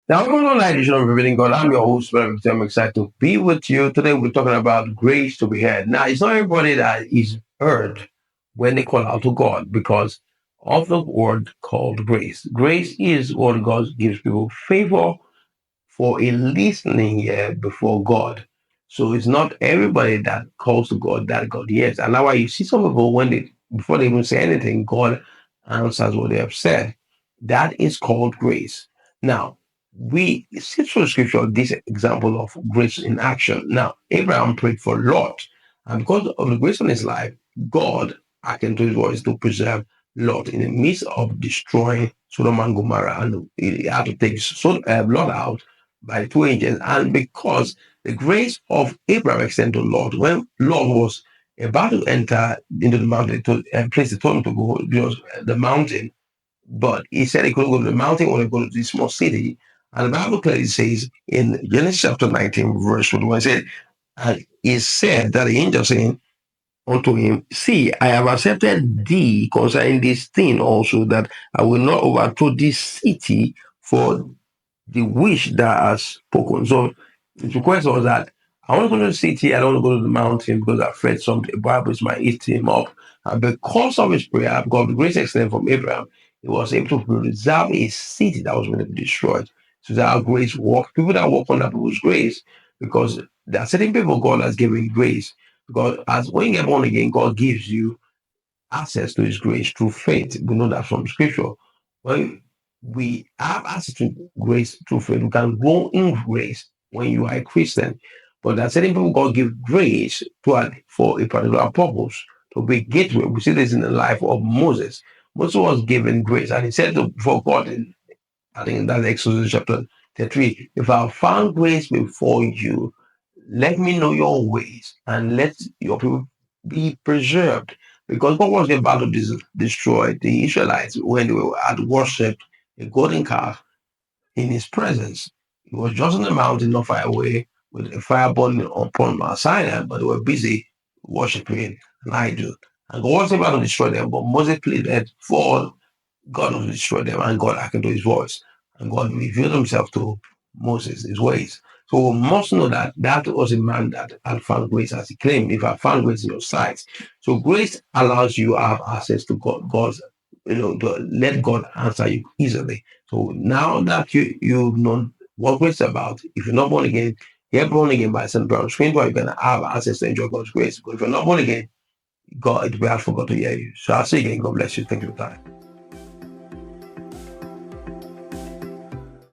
Now, welcome to another edition of Revealing God. I'm your host, Brother Victor. I'm excited to be with you. Today, we're talking about grace to be heard. Now, it's not everybody that is heard when they call out to God because of the word called grace. Grace is what God gives people favor for a listening ear before God. So it's not everybody that calls to God that God hears. And now why you see some people when they before they even say anything, God answers what they have said. That is called grace. Now, we see through scripture this example of grace in action. Now, Abraham prayed for Lot, and because of the grace on his life, God acted to his voice to preserve Lot in the midst of destroying Sodom and Gomorrah, and he had to take Lot out by the two angels. And because the grace of Abraham extended to Lot, when Lot was about to enter into the mountain to place he told him to go, because the mountain, but he said he couldn't go to the mountain or go to this small city. And the Bible clearly says in Genesis chapter 19, verse 21, it said, and he said that the angel saying unto him, see, I have accepted thee concerning this thing also, that I will not overthrow this city for the wish that has spoken. So his request was that I want to go to the city, I don't want to go to the mountain because I afraid something the Bible might eat him up. And because of his prayer, because the grace extended from Abraham, he was able to preserve a city that was going to be destroyed. So that our grace work. People that work on that people's grace, because there are certain people God has given grace. Because as when you get born again, God gives you access to his grace through faith. We know that from scripture. When we have access to grace through faith, we can grow in grace when you are a Christian. But there are certain people God give grace for a particular purpose, to be gateway. We see this in the life of Moses. Moses was given grace, and he said before God, I think that's Exodus chapter 33, if I have found grace before you, let me know your ways and let your people be preserved. Because God was about to destroy the Israelites when had worshipped a golden calf in his presence. He was just on the mountain not far away with a fire burning upon Mount Sinai, but they were busy worshiping an idol. And God was about to destroy them, but Moses pleaded for God to destroy them, and God hearkened to his voice. And God revealed himself to Moses, his ways. So we must know that that was a man that had found grace, as he claimed, if I found grace in your sight. So grace allows you to have access to God's, to let God answer you easily. So now that you've known what grace is about, if you're not born again, get born again by St. Brown Screen, you're going to have access to enjoy God's grace. But if you're not born again, God, it will be hard for God to hear you. So I'll see you again. God bless you. Thank you for your time.